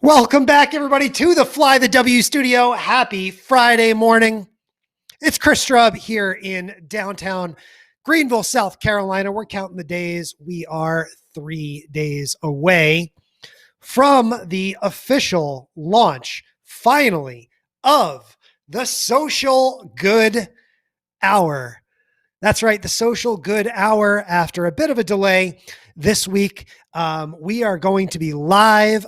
Welcome back, everybody, to the Fly the W studio. Happy Friday morning. It's Chris Strub here in downtown Greenville, South Carolina. We're counting the days. We are 3 days away from the official launch, finally, of the Social Good Hour. That's right, the Social Good Hour. After a bit of a delay this week, we are going to be live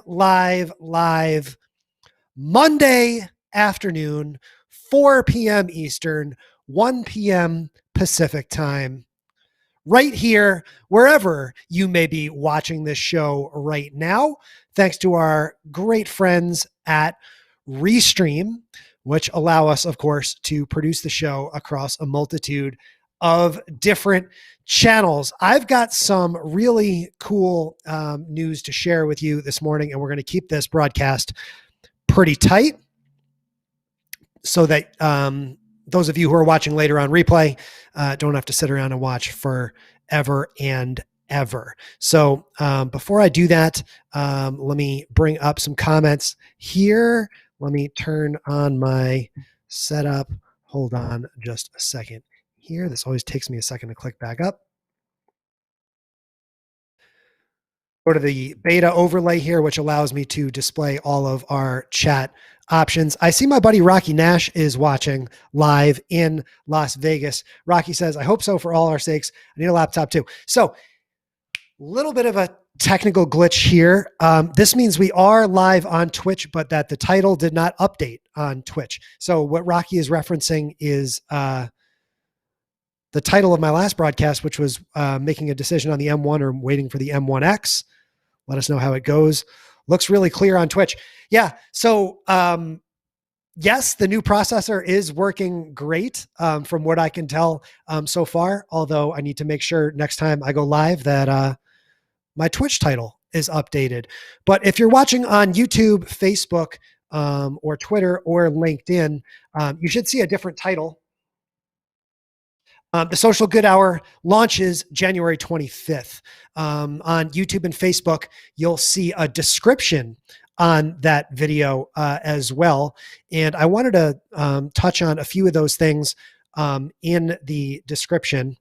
Monday afternoon, 4 p.m. Eastern, 1 p.m. Pacific time, right here, wherever you may be watching this show right now, thanks to our great friends at Restream, which allow us, of course, to produce the show across a multitude of different channels. I've got some really cool news to share with you this morning, and we're going to keep this broadcast pretty tight so that those of you who are watching later on replay don't have to sit around and watch forever and ever. So before I do that, let me bring up some comments here. Let me turn on my setup. Hold on just a second here. This always takes me a second to click back up. Go to the beta overlay here, which allows me to display all of our chat options. I see my buddy Rocky Nash is watching live in Las Vegas. Rocky says, I hope so for all our sakes. I need a laptop too. So a little bit of a technical glitch here. This means we are live on Twitch, but that the title did not update on Twitch. So what Rocky is referencing is the title of my last broadcast, which was making a decision on the M1 or waiting for the M1X. Let us know how it goes. Looks really clear on Twitch. Yeah. So, yes, the new processor is working great from what I can tell so far, although I need to make sure next time I go live that my Twitch title is updated. But if you're watching on YouTube, Facebook, or Twitter or LinkedIn, you should see a different title. The Social Good Hour launches January 25th. On YouTube and Facebook, you'll see a description on that video as well. And I wanted to touch on a few of those things in the description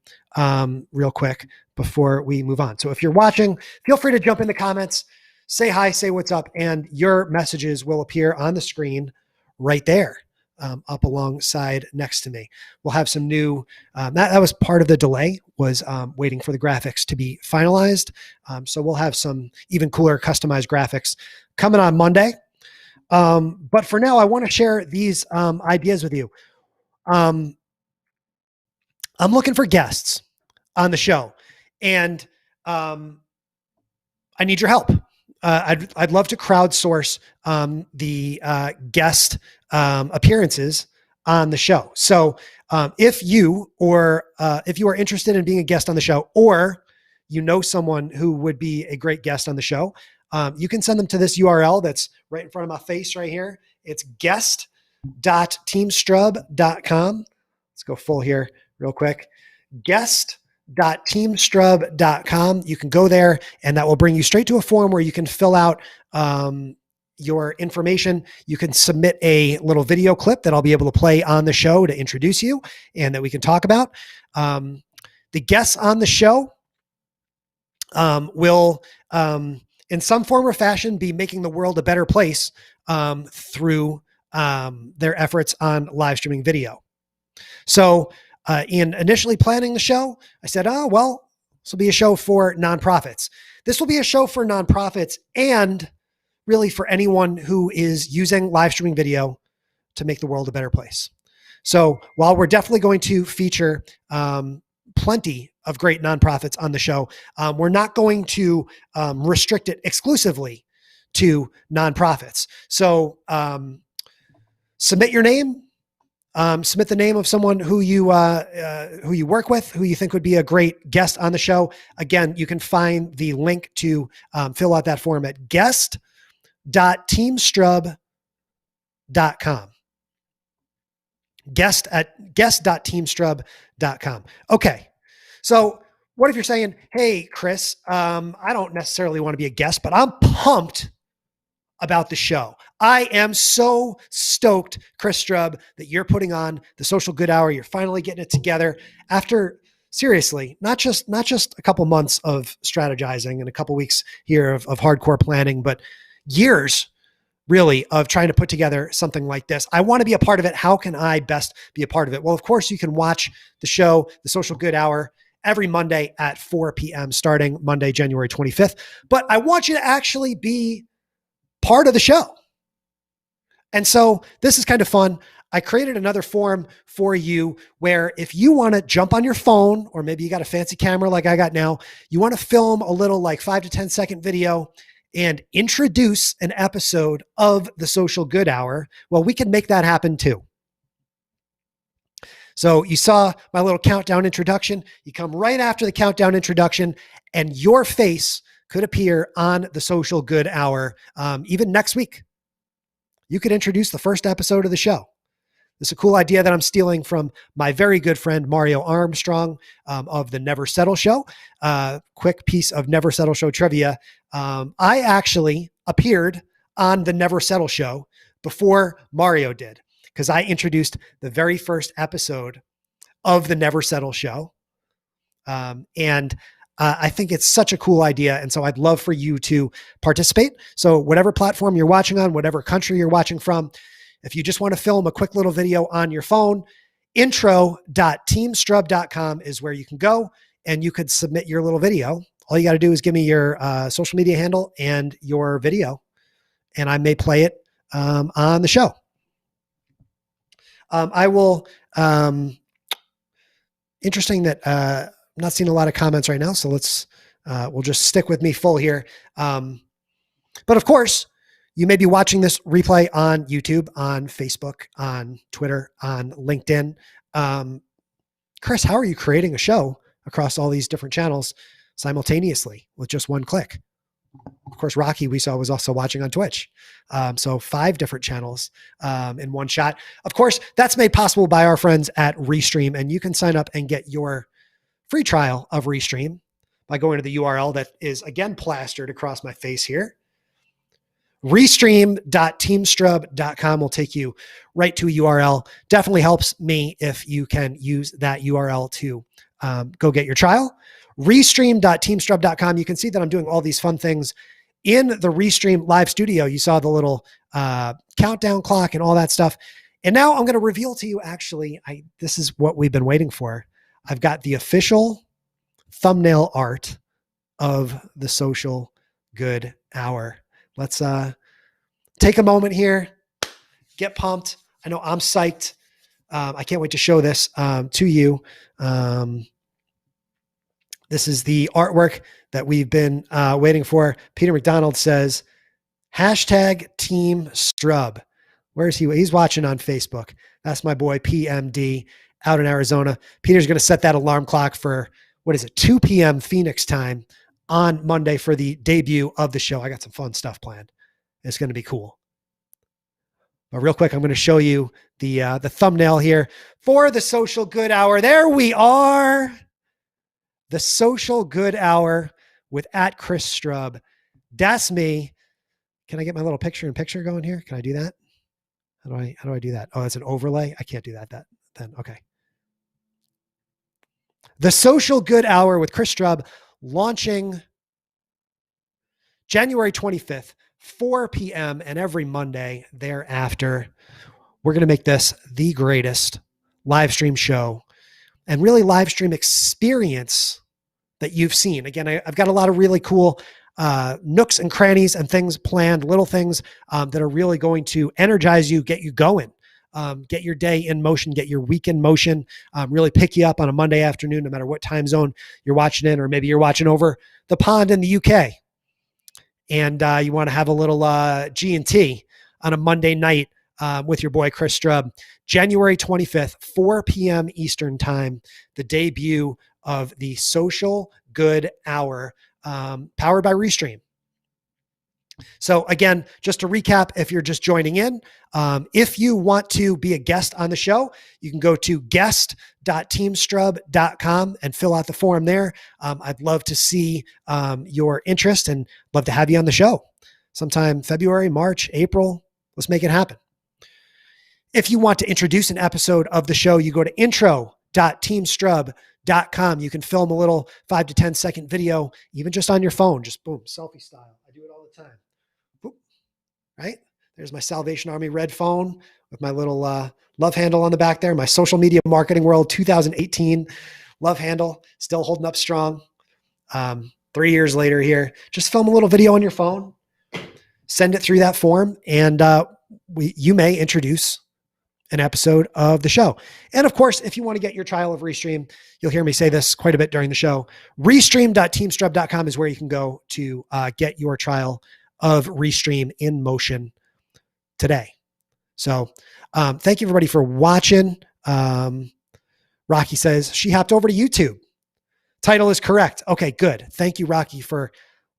real quick before we move on. So if you're watching, feel free to jump in the comments, say hi, say what's up, and your messages will appear on the screen right there. Up alongside next to me. We'll have some new, that was part of the delay, was waiting for the graphics to be finalized. So we'll have some even cooler customized graphics coming on Monday. But for now, I want to share these ideas with you. I'm looking for guests on the show, and I need your help. I'd love to crowdsource the guest appearances on the show. So if you are interested in being a guest on the show, or you know someone who would be a great guest on the show, you can send them to this URL that's right in front of my face right here. It's guest.teamstrub.com. Let's go full here real quick. Guest.teamstrub.com. You can go there, and that will bring you straight to a form where you can fill out your information. You can submit a little video clip that I'll be able to play on the show to introduce you and that we can talk about. The guests on the show will, in some form or fashion, be making the world a better place through their efforts on live streaming video. So in initially planning the show, I said, this will be a show for nonprofits. This will be a show for nonprofits and really for anyone who is using live streaming video to make the world a better place. So while we're definitely going to feature plenty of great nonprofits on the show, we're not going to restrict it exclusively to nonprofits. So submit your name. Submit the name of someone who you work with, who you think would be a great guest on the show. Again, you can find the link to fill out that form at guest.teamstrub.com. Guest.teamstrub.com. Okay. So what if you're saying, hey, Chris, I don't necessarily want to be a guest, but I'm pumped about the show. I am so stoked, Chris Strub, that you're putting on the Social Good Hour. You're finally getting it together after, seriously, not just a couple months of strategizing and a couple weeks here of hardcore planning, but years really of trying to put together something like this. I want to be a part of it. How can I best be a part of it? Well, of course, you can watch the show, the Social Good Hour, every Monday at 4 p.m. starting Monday, January 25th. But I want you to actually be part of the show. And so this is kind of fun. I created another form for you where if you want to jump on your phone, or maybe you got a fancy camera like I got now, you want to film a little like 5 to 10 second video and introduce an episode of the Social Good Hour, well, we can make that happen too. So you saw my little countdown introduction. You come right after the countdown introduction and your face could appear on the Social Good Hour even next week. You could introduce the first episode of the show. This is a cool idea that I'm stealing from my very good friend, Mario Armstrong of the Never Settle Show. Quick piece of Never Settle Show trivia. I actually appeared on the Never Settle Show before Mario did, because I introduced the very first episode of the Never Settle Show. I think it's such a cool idea. And so I'd love for you to participate. So whatever platform you're watching on, whatever country you're watching from, if you just want to film a quick little video on your phone, intro.teamstrub.com is where you can go and you could submit your little video. All you got to do is give me your social media handle and your video, and I may play it on the show. I will, interesting that I'm not seeing a lot of comments right now, so let's, we'll just stick with me full here. But of course, you may be watching this replay on YouTube, on Facebook, on Twitter, on LinkedIn. Chris, how are you creating a show across all these different channels simultaneously with just one click? Of course, Rocky, we saw, was also watching on Twitch. So 5 different channels in one shot. Of course, that's made possible by our friends at Restream, and you can sign up and get your free trial of Restream by going to the URL that is, again, plastered across my face here. Restream.teamstrub.com will take you right to a URL. Definitely helps me if you can use that URL to go get your trial. Restream.teamstrub.com. You can see that I'm doing all these fun things in the Restream live studio. You saw the little countdown clock and all that stuff. And now I'm going to reveal to you, actually, this is what we've been waiting for. I've got the official thumbnail art of the Social Good Hour. Let's take a moment here, get pumped. I know I'm psyched. I can't wait to show this to you. This is the artwork that we've been waiting for. Peter McDonald says, hashtag Team Strub. Where is he? He's watching on Facebook. That's my boy PMD out in Arizona. Peter's going to set that alarm clock for, 2 p.m. Phoenix time on Monday for the debut of the show. I got some fun stuff planned. It's going to be cool. But real quick, I'm going to show you the thumbnail here for the Social Good Hour. There we are. The Social Good Hour with @Chris Strub. That's me. Can I get my little picture-in-picture going here? Can I do that? How do I do that? Oh, that's an overlay. I can't do that then. Okay. The Social Good Hour with Chris Strub launching January 25th, 4 p.m. and every Monday thereafter. We're going to make this the greatest live stream show and really live stream experience that you've seen. Again, I've got a lot of really cool nooks and crannies and things planned, little things that are really going to energize you, get you going, get your day in motion, get your week in motion, really pick you up on a Monday afternoon, no matter what time zone you're watching in, or maybe you're watching over the pond in the UK. And you want to have a little G&T on a Monday night with your boy, Chris Strub. January 25th, 4 p.m. Eastern time, the debut of the Social Good Hour, powered by Restream. So again, just to recap, if you're just joining in, if you want to be a guest on the show, you can go to guest.teamstrub.com and fill out the form there. I'd love to see your interest and love to have you on the show. sometime February, March, April. Let's make it happen. If you want to introduce an episode of the show, you go to intro.teamstrub.com. You can film a little 5 to 10 second video, even just on your phone, just boom, selfie style. I do it all the time. Boop, right? There's my Salvation Army red phone with my little love handle on the back there. My Social Media Marketing World 2018 love handle, still holding up strong. 3 years later here, just film a little video on your phone, send it through that form, and you may introduce an episode of the show. And of course, if you want to get your trial of Restream, you'll hear me say this quite a bit during the show. Restream.teamstrub.com is where you can go to get your trial of Restream in motion today. So thank you everybody for watching. Rocky says she hopped over to YouTube. Title is correct. Okay, good. Thank you, Rocky, for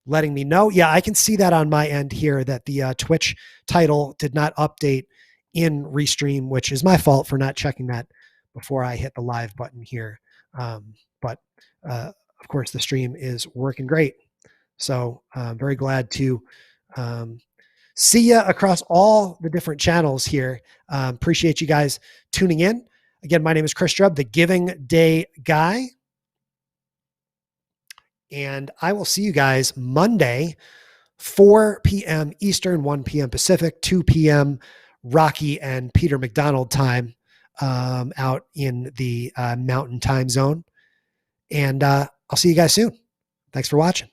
letting me know. Yeah, I can see that on my end here that the Twitch title did not update in Restream, which is my fault for not checking that before I hit the live button here. But of course, the stream is working great. So I'm very glad to see you across all the different channels here. Appreciate you guys tuning in. Again, my name is Chris Strub, the Giving Day Guy. And I will see you guys Monday, 4 p.m. Eastern, 1 p.m. Pacific, 2 p.m. Rocky and Peter McDonald time out in the Mountain Time Zone. And I'll see you guys soon. Thanks for watching.